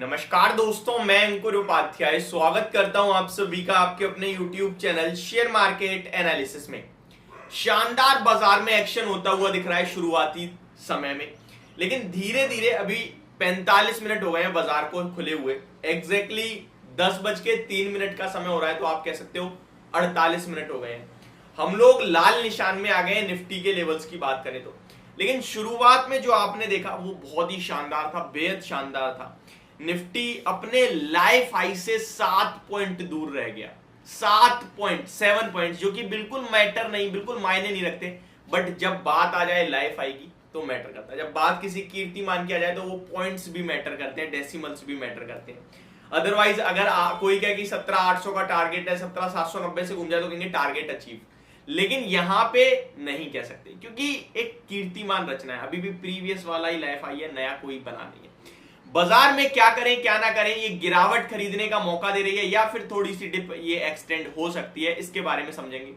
नमस्कार दोस्तों, मैं अंकुर उपाध्याय स्वागत करता हूं आप सभी का आपके अपने YouTube channel share market analysis में। शानदार बाजार में एक्शन होता हुआ दिख रहा है शुरुआती समय में, लेकिन धीरे धीरे अभी 45 मिनट हो गए हैं बाजार को खुले हुए। एग्जैक्टली 10:03 का समय हो रहा है, तो आप कह सकते हो 48 मिनट हो गए हैं। हम लोग लाल निशान में आ गए हैं निफ्टी के लेवल्स की बात करें तो। लेकिन शुरुआत में जो आपने देखा वो बहुत ही शानदार था, बेहद शानदार था। निफ्टी अपने लाइफ हाई से 7 पॉइंट दूर रह गया। 7 पॉइंट जो कि बिल्कुल मैटर नहीं, बिल्कुल मायने नहीं रखते, बट जब बात आ जाए लाइफ हाई की तो मैटर करता है। जब बात किसी कीर्तिमान की आ जाए तो वो पॉइंट्स भी मैटर करते हैं, डेसिमल्स भी मैटर करते हैं। अदरवाइज अगर कोई कहे कि 17,800 का टारगेट है, 17,790 से घूम जाए तो कहेंगे टारगेट अचीव। लेकिन यहां पे नहीं कह सकते, क्योंकि एक कीर्तिमान रचना है, अभी भी प्रीवियस वाला ही लाइफ हाई है, नया कोई बना नहीं है। बाजार में क्या करें क्या ना करें, ये गिरावट खरीदने का मौका दे रही है या फिर थोड़ी सी डिप ये एक्सटेंड हो सकती है, इसके बारे में समझेंगे।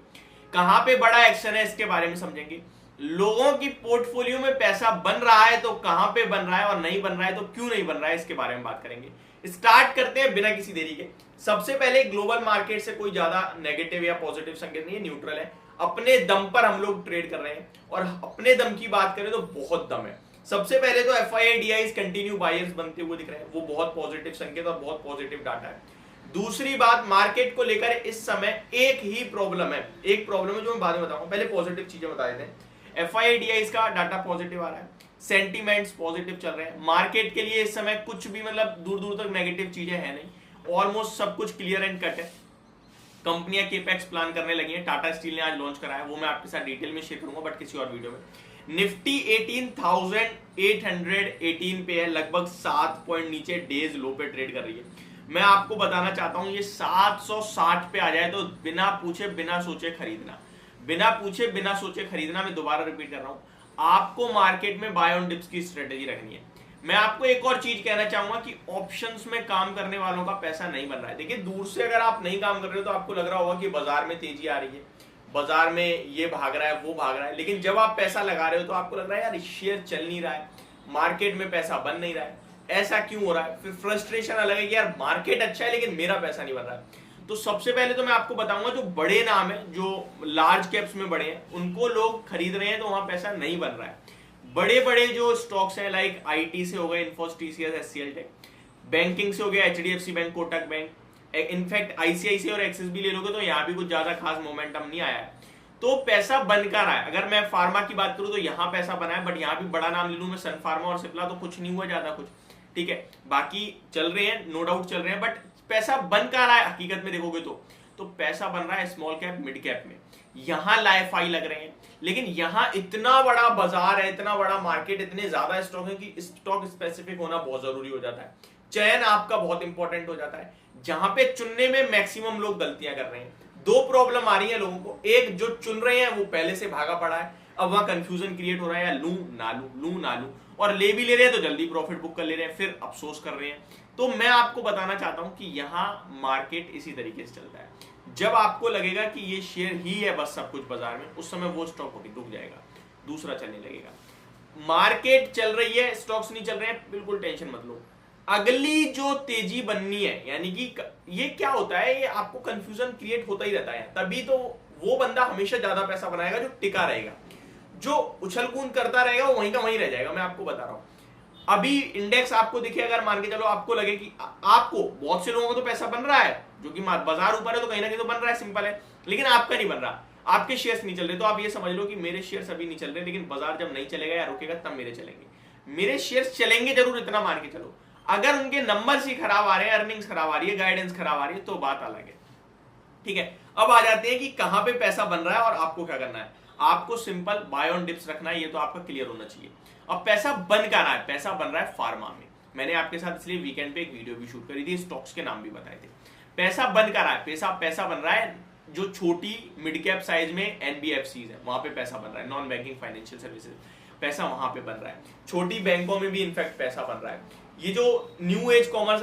कहां पे बड़ा एक्शन है इसके बारे में समझेंगे। लोगों की पोर्टफोलियो में पैसा बन रहा है तो कहां पे बन रहा है, और नहीं बन रहा है तो क्यों नहीं बन रहा है, इसके बारे में बात करेंगे। स्टार्ट करते हैं बिना किसी देरी के। सबसे पहले ग्लोबल मार्केट से कोई ज्यादा नेगेटिव या पॉजिटिव संकेत नहीं है, न्यूट्रल है। अपने दम पर हम लोग ट्रेड कर रहे हैं, और अपने दम की बात करें तो बहुत दम है। सबसे पहले तो FII कंटिन्यू बायर्स बनते हुए दिख रहे हैं, वो बहुत पॉजिटिव संकेत और बहुत पॉजिटिव डाटा है। दूसरी बात, मार्केट को लेकर इस समय एक ही प्रॉब्लम है, एक प्रॉब्लम है जो मैं बाद में बताऊंगा, पहले पॉजिटिव चीजें बता देते हैं। FII का डाटा पॉजिटिव आ रहा है, सेंटीमेंट्स पॉजिटिव चल रहे हैं। मार्केट के लिए इस समय कुछ भी मतलब दूर दूर तक नेगेटिव चीजें हैं नहीं, ऑलमोस्ट सब कुछ क्लियर एंड कट है। कंपनियां केपेक्स प्लान करने लगी हैं, टाटा स्टील ने आज लॉन्च कराया, वो मैं आपके साथ डिटेल में शेयर करूंगा बट किसी और वीडियो में। निफ्टी 18,818 पे है, लगभग 7 पॉइंट नीचे डेज लो पे ट्रेड कर रही है। मैं आपको बताना चाहता हूं ये 760 पे आ जाए तो बिना पूछे बिना सोचे खरीदना, बिना पूछे बिना सोचे खरीदना। मैं दोबारा रिपीट कर रहा हूं, आपको मार्केट में बाय ऑन डिप्स की स्ट्रेटेजी रखनी है। मैं आपको एक और चीज कहना चाहूंगा कि ऑप्शंस में काम करने वालों का पैसा नहीं बन रहा है। देखिए, दूर से अगर आप नहीं काम कर रहे हो तो आपको लग रहा होगा कि बाजार में तेजी आ रही है, बाजार में ये भाग रहा है वो भाग रहा है, लेकिन जब आप पैसा लगा रहे हो तो आपको लग रहा है यार शेयर चल नहीं रहा है, मार्केट में पैसा बन नहीं रहा है, ऐसा क्यों हो रहा है। फिर फ्रस्ट्रेशन अलग है कि यार मार्केट अच्छा है लेकिन मेरा पैसा नहीं बन रहा है। तो सबसे पहले तो मैं आपको बताऊंगा, जो बड़े नाम है, जो लार्ज कैप्स में बड़े हैं, उनको लोग खरीद रहे हैं तो वहां पैसा नहीं बन रहा है। बड़े बड़े जो स्टॉक्स हैं लाइक IT से हो गए, Infosys, TCS, HCL tech, banking से हो गया HDFC bank, Kotak bank, in fact ICICI और एक्सिस भी ले लोगे तो यहाँ भी कुछ ज्यादा खास मोमेंटम नहीं आया है, तो पैसा बन कर रहा है। अगर मैं फार्मा की बात करूं तो यहाँ पैसा बना है, बट यहाँ भी बड़ा नाम ले लूं मैं, सन फार्मा और सिप्ला, तो कुछ नहीं हुआ ज्यादा कुछ, ठीक है। बाकी चल रहे हैं, नो डाउट चल रहे हैं, बट पैसा बन कर रहा है हकीकत में देखोगे तो पैसा बन रहा है स्मॉल कैप मिड कैप में। यहाँ लाइफ हाई लग रहे हैं, लेकिन यहाँ इतना बड़ा बाजार है, इतना बड़ा मार्केट, इतने ज्यादा स्टॉक है कि स्टॉक स्पेसिफिक होना बहुत जरूरी हो जाता है। चयन आपका बहुत इंपॉर्टेंट हो जाता है, जहां पे चुनने में मैक्सिमम लोग गलतियां कर रहे हैं। दो प्रॉब्लम आ रही है लोगों को, एक जो चुन रहे हैं वो पहले से भागा पड़ा है, अब वहां कंफ्यूजन क्रिएट हो रहा है, या लूं ना लूं, और ले भी ले रहे हैं तो जल्दी प्रॉफिट बुक कर ले रहे हैं, फिर अफसोस कर रहे हैं। तो मैं आपको बताना चाहता हूं कि यहाँ मार्केट इसी तरीके से चलता है। जब आपको लगेगा कि ये शेयर ही है बस सब कुछ बाजार में, उस समय वो स्टॉक रुक जाएगा, दूसरा चलने लगेगा। मार्केट चल रही है, स्टॉक्स नहीं चल रहे हैं, बिल्कुल टेंशन मत लो। अगली जो तेजी बननी है, यानी कि ये क्या होता है, ये आपको कंफ्यूजन क्रिएट होता ही रहता है, तभी तो वो बंदा हमेशा ज्यादा पैसा बनाएगा जो टिका रहेगा। जो उछल कूद करता रहेगा वो वहीं का वहीं रह जाएगा। मैं आपको बता रहा हूं, अभी इंडेक्स आपको दिखे, अगर मान के चलो आपको लगे कि आपको, बहुत से लोगों को तो पैसा बन रहा है, जो कि बाजार ऊपर है तो कहीं ना कहीं तो बन रहा है, सिंपल है, लेकिन आपका नहीं बन रहा, आपके शेयर्स नहीं चल रहे, तो आप ये समझ लो कि मेरे शेयर्स अभी नहीं चल रहे, लेकिन बाजार जब नहीं चलेगा या रुकेगा तब मेरे चलेंगे। मेरे शेयर्स चलेंगे जरूर, इतना मान के चलो। अगर उनके नंबर्स ही खराब आ रहे हैं, अर्निंग्स खराब आ रही है, गाइडेंस खराब आ रही है, तो बात अलग है, ठीक है। अब आ जाते हैं कि कहां पे पैसा बन रहा है और आपको क्या करना है। आपको सिंपल बाय ऑन डिप्स रखना है, ये तो आपका क्लियर होना चाहिए। अब पैसा बन कर रहा है, पैसा बन रहा है फार्मा में। मैंने आपके साथ इसलिए वीकेंड पे एक वीडियो भी शूट करी थी, स्टॉक्स के नाम भी बताए थे। पैसा बन कर रहा है, पैसा बन रहा है जो छोटी मिड कैप साइज में NBFCs है, वहां पे पैसा बन रहा है, नॉन बैंकिंग फाइनेंशियल सर्विसेज, पैसा वहां पे बन रहा है। छोटी बैंकों में भी इनफैक्ट पैसा बन रहा है। ये जो न्यू एज कॉमर्स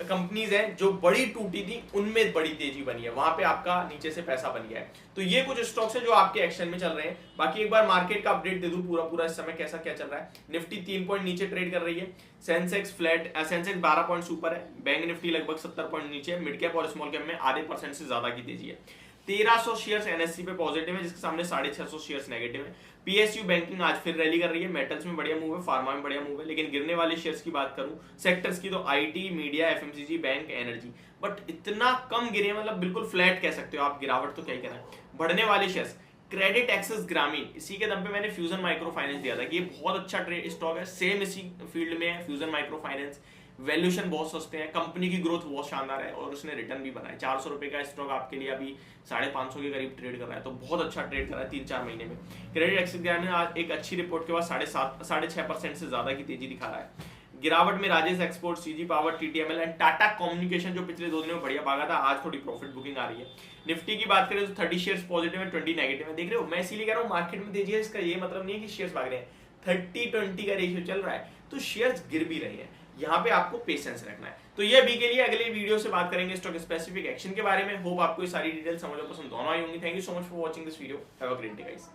कंपनीज है जो बड़ी टूटी थी उनमें बड़ी तेजी बनी है, वहां पे आपका नीचे से पैसा बन गया है। तो ये कुछ स्टॉक्स है जो आपके एक्शन में चल रहे हैं। बाकी एक बार मार्केट का अपडेट दे दूं पूरा इस समय कैसा क्या चल रहा है। निफ्टी 3 पॉइंट नीचे ट्रेड कर रही है, सेंसेक्स फ्लैट, सेंसेक्स 12 पॉइंट ऊपर है, बैंक निफ्टी लगभग 70 पॉइंट नीचे है, मिड कैप और स्मॉल कैप में आधे % से ज्यादा की तेजी है। 1300 शेयर्स एनएससी पे पॉजिटिव है, जिसके सामने 650 शेयर्स नेगेटिव है। पीएसयू बैंकिंग आज फिर रैली कर रही है, मेटल्स में बढ़िया मूव है, फार्मा में बढ़िया मूव है। लेकिन गिरने वाले शेयर्स की बात करूं सेक्टर्स की तो IT, media, FMCG, bank, energy, but इतना कम गिरे, मतलब बिल्कुल फ्लैट कह सकते हो आप, गिरावट तो क्या ही कहना है। बढ़ने वाले शेयर्स क्रेडिट एक्सेस ग्रामीण, इसी के दम पे मैंने फ्यूजन माइक्रो फाइनेंस दिया था कि ये बहुत अच्छा ट्रेड स्टॉक है, सेम इसी फील्ड में है फ्यूजन माइक्रो फाइनेंस। वैल्यूएशन बहुत सस्ते हैं, कंपनी की ग्रोथ बहुत शानदार है और उसने रिटर्न भी बनाया। 400 रुपए का स्टॉक आपके लिए अभी 550 के करीब ट्रेड कर रहा है, तो बहुत अच्छा ट्रेड कर रहा है 3-4 महीने में। क्रेडिट एक्सेस ग्रामीण आज एक अच्छी रिपोर्ट के बाद 6.5% से ज्यादा की तेजी दिखा रहा है। गिरावट में Rajesh export, CG power, TTML and Tata communication जो पिछले 2 दिनों में बढ़िया भागा था, आज थोड़ी प्रॉफिट बुकिंग आ रही है। निफ्टी की बात करें तो 30 शेयर्स पॉजिटिव है, 20 नेगेटिव है। देख रहे हो, मैं इसीलिए कह रहा हूँ मार्केट में तेजी है, इसका ये मतलब नहीं है कि शेयर्स भाग रहे हैं। 30-20 का रेशियो चल रहा है तो शेयर्स गिर भी रहे हैं, यहाँ पे आपको पेशेंस रखना है। तो ये अभी के लिए, अगले वीडियो से बात करेंगे स्टॉक स्पेसिफिक एक्शन के बारे में। होप आपको ये सारी डिटेल समझ और पसंद दोनों आई होंगी। Thank you so much for watching this video, have a great day guys.